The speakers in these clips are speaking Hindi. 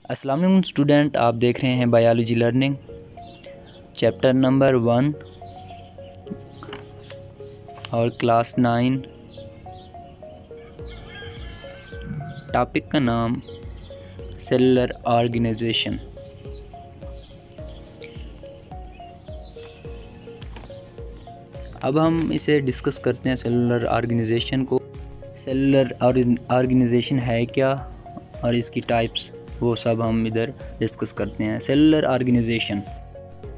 अस्सलाम वालेकुम स्टूडेंट, आप देख रहे हैं बायोलॉजी लर्निंग चैप्टर नंबर 1 और क्लास 9। टॉपिक का नाम सेलुलर ऑर्गेनाइजेशन। अब हम इसे डिस्कस करते हैं सेलुलर ऑर्गेनाइजेशन को। सेलुलर ऑर्गेनाइजेशन है क्या और इसकी टाइप्स, वो सब हम इधर डिस्कस करते हैं। सेलुलर ऑर्गेनाइजेशन,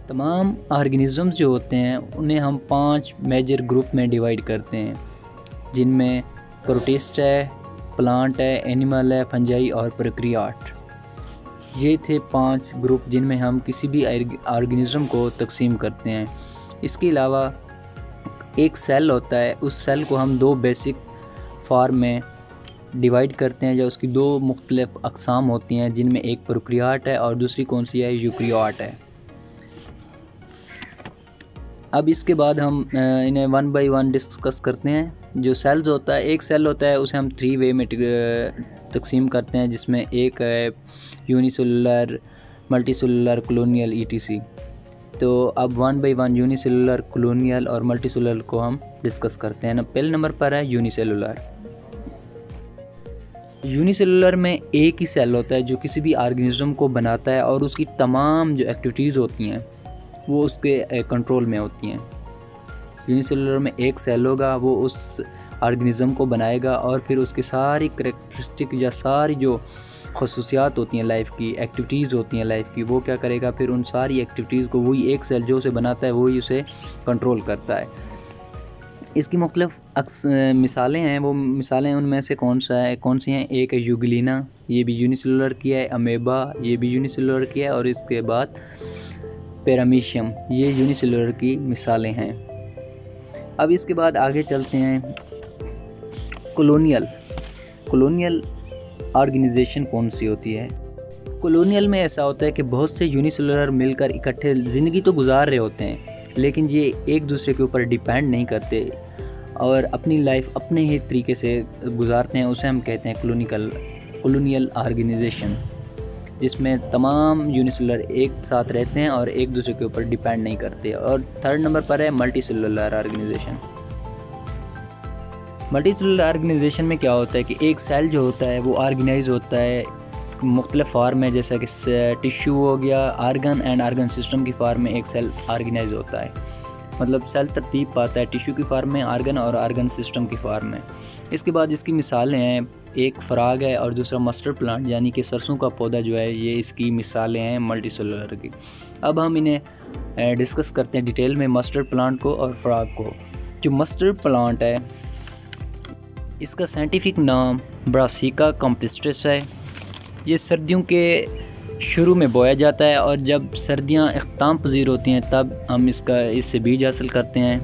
तमाम ऑर्गेनिज़म्स जो होते हैं उन्हें हम 5 मेजर ग्रुप में डिवाइड करते हैं, जिनमें प्रोटिस्ट है, प्लांट है, एनिमल है, फंजाई और प्रोकैरियोट। ये थे 5 ग्रुप जिनमें हम किसी भी ऑर्गेनिज़म को तकसीम करते हैं। इसके अलावा एक सेल होता है, उस सेल को हम 2 बेसिक फॉर्म में डिवाइड करते हैं, जो उसकी 2 मुख्तलिफ अक़साम होती हैं, जिनमें एक प्रोकैरियोट है और दूसरी कौन सी है, यूकैरियोट है। अब इसके बाद हम इन्हें 1 बाय 1 डिस्कस करते हैं। जो सेल्स होता है, एक सेल होता है उसे हम 3 वे में तकसीम करते हैं, जिसमें एक है यूनिसेलुलर, मल्टीसेलुलर, कॉलोनियल ETC। तो अब 1 बाय 1 यूनिसेलुलर, कॉलोनियल और मल्टीसेलुलर को हम डिस्कस करते हैं। पहले नंबर पर है यूनिसेलुलर। यूनिसेलुलर में एक ही सेल होता है जो किसी भी ऑर्गेनिज़म को बनाता है और उसकी तमाम जो एक्टिविटीज़ होती हैं वो उसके कंट्रोल में होती हैं। यूनिसेलुलर में एक सेल होगा, वो उस ऑर्गेनिज़म को बनाएगा और फिर उसकी सारी करैक्टरिस्टिक या सारी जो खसूसियात होती हैं लाइफ की, एक्टिविटीज़ होती हैं लाइफ की, वो क्या करेगा, फिर उन सारी एक्टिविटीज़ को वही एक सेल जो उसे बनाता है वही उसे कंट्रोल करता है। इसकी मुख्तलिफ मिसालें हैं, वो मिसालें उनमें से कौन सी हैं, एक है यूग्लिना, ये भी यूनिसेलुलर की है, अमेबा ये भी यूनिसेलुलर की है, और इसके बाद पैरामीशियम, ये यूनिसेलुलर की मिसालें हैं। अब इसके बाद आगे चलते हैं कॉलोनियल ऑर्गेनाइजेशन कौन सी होती है। कॉलोनियल में ऐसा होता है कि बहुत से यूनिसेलुलर मिलकर इकट्ठे ज़िंदगी तो गुजार रहे होते हैं, लेकिन ये एक दूसरे के ऊपर डिपेंड नहीं करते और अपनी लाइफ अपने ही तरीके से गुजारते हैं। उसे हम कहते हैं कॉलोनियल ऑर्गेनाइजेशन, जिसमें तमाम यूनिसेलुलर एक साथ रहते हैं और एक दूसरे के ऊपर डिपेंड नहीं करते। और 3rd नंबर पर है मल्टीसेलुलर ऑर्गेनाइजेशन। मल्टीसेलुलर ऑर्गेनाइजेशन में क्या होता है कि एक सेल जो होता है वो ऑर्गेनाइज होता है मुख्तलिफ फार्म में, जैसा कि टिश्यू हो गया, आर्गन एंड आर्गन सिस्टम की फार्म में एक सेल ऑर्गेनाइज होता है। मतलब सेल तरतीब पाता है टिश्यू की फार्म में, आर्गन और आर्गन सिस्टम की फार्म में। इसके बाद इसकी मिसालें हैं, एक फ्राग है और दूसरा मस्टर्ड प्लांट यानी कि सरसों का पौधा जो है, ये इसकी मिसालें हैं मल्टीसेलुलर की। अब हम इन्हें डिस्कस करते हैं डिटेल में, मस्टर्ड प्लांट को और फ्राग को। जो मस्टर्ड प्लांट है, इसका साइंटिफिक नाम ब्रासिका कॉम्पिस्ट्रिस है। ये सर्दियों के शुरू में बोया जाता है और जब सर्दियां इख्ताम पजीर होती हैं तब हम इससे बीज हासिल करते हैं।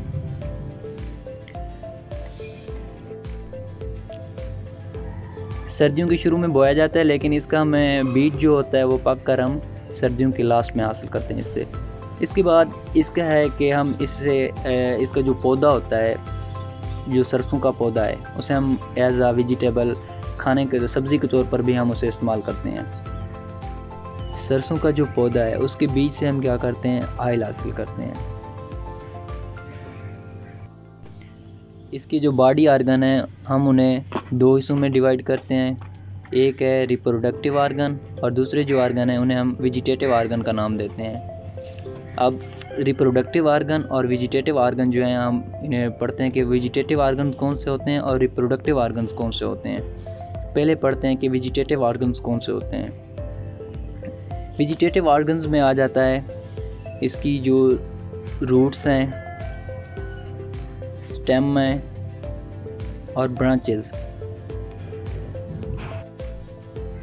सर्दियों के शुरू में बोया जाता है, लेकिन इसका हमें बीज जो होता है वो पक कर हम सर्दियों के लास्ट में हासिल करते हैं इससे। इसके बाद इसका है कि हम इसका जो पौधा होता है, जो सरसों का पौधा है, उसे हम एज आ वेजिटेबल खाने के सब्ज़ी के तौर पर भी हम उसे इस्तेमाल करते हैं। सरसों का जो पौधा है उसके बीज से हम क्या करते हैं, ऑयल हासिल करते हैं। इसके जो बॉडी आर्गन है हम उन्हें 2 हिस्सों में डिवाइड करते हैं, एक है रिप्रोडक्टिव आर्गन और दूसरे जो आर्गन है उन्हें हम वेजिटेटिव आर्गन का नाम देते हैं। अब रिप्रोडक्टिव आर्गन और वेजिटेटिव आर्गन जो हैं, हम इन्हें पढ़ते हैं कि वेजिटेटिव आर्गन कौन से होते हैं और रिप्रोडक्टिव आर्गन्स कौन से होते हैं। पहले पढ़ते हैं कि वेजिटेटिव आर्गन्स कौन से होते हैं। वेजिटेटिव आर्गन्स में आ जाता है इसकी जो रूट्स हैं, स्टेम है और ब्रांचेस,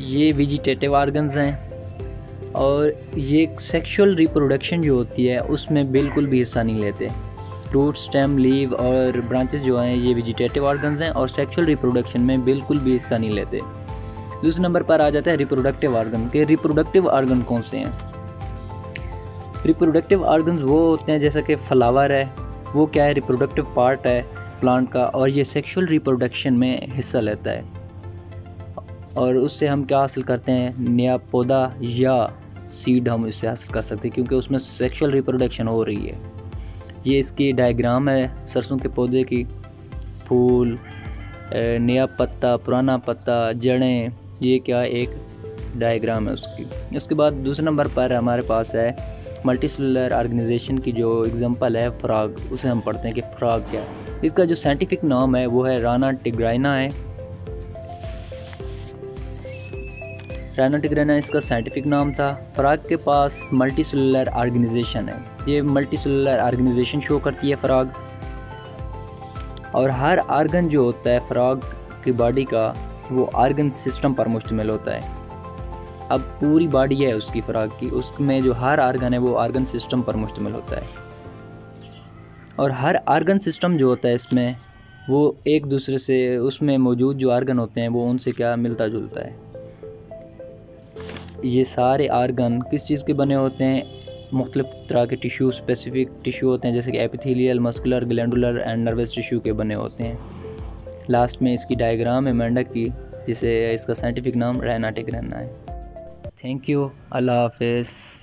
ये वेजिटेटिव आर्गन्स हैं। और ये सेक्सुअल रिप्रोडक्शन जो होती है उसमें बिल्कुल भी हिस्सा नहीं लेते। रूट, स्टेम, लीव और ब्रांचेस जो हैं ये वेजिटेटिव ऑर्गन्स हैं और सेक्सुअल रिप्रोडक्शन में बिल्कुल भी हिस्सा नहीं लेते। दूसरे नंबर पर आ जाता है रिप्रोडक्टिव ऑर्गन के। रिप्रोडक्टिव ऑर्गन कौन से हैं? रिप्रोडक्टिव ऑर्गन्स वो होते हैं जैसा कि फ्लावर है, वो क्या है, रिप्रोडक्टिव पार्ट है प्लांट का और ये सेक्सुअल रिप्रोडक्शन में हिस्सा लेता है। और उससे हम क्या हासिल करते हैं, नया पौधा या सीड हम इससे हासिल कर सकते हैं, क्योंकि उसमें सेक्सुअल रिप्रोडक्शन हो रही है। ये इसकी डायग्राम है सरसों के पौधे की, फूल, नया पत्ता, पुराना पत्ता, जड़ें, ये क्या एक डायग्राम है उसकी। उसके बाद दूसरे नंबर पर हमारे पास है मल्टीसेलुलर ऑर्गेनाइजेशन की जो एग्जांपल है फ्रॉग, उसे हम पढ़ते हैं कि फ्रॉग क्या है। इसका जो साइंटिफिक नाम है वो है राना टिग्राइना है। राना टिग्राइना इसका साइंटिफिक नाम था। फ्रॉग के पास मल्टीसेलुलर ऑर्गेनाइजेशन है, ये मल्टीसेलुलर ऑर्गेनाइजेशन शो करती है फ्रॉग। और हर आर्गन जो होता है फ्रॉग की बॉडी का वो आर्गन सिस्टम पर मुश्तमिल होता है। अब पूरी बॉडी है उसकी फ्रॉग की, उसमें जो हर आर्गन है वो आर्गन सिस्टम पर मुश्तमिल होता है। और हर आर्गन सिस्टम जो होता है इसमें वो एक दूसरे से, उसमें मौजूद जो आर्गन होते हैं वो उनसे क्या मिलता जुलता है। ये सारे आर्गन किस चीज़ के बने होते हैं, मुख्तलिफ़ तरह के टिश्यू, स्पेसिफिक टिश्यू होते हैं, जैसे कि epithelial, muscular, glandular and nervous tissue के बने होते हैं। लास्ट में इसकी डायग्राम है मेंढक की, जिसे इसका साइंटिफिक नाम राना टिग्राइना है। थैंक यू, अल्लाह हाफ़िज़।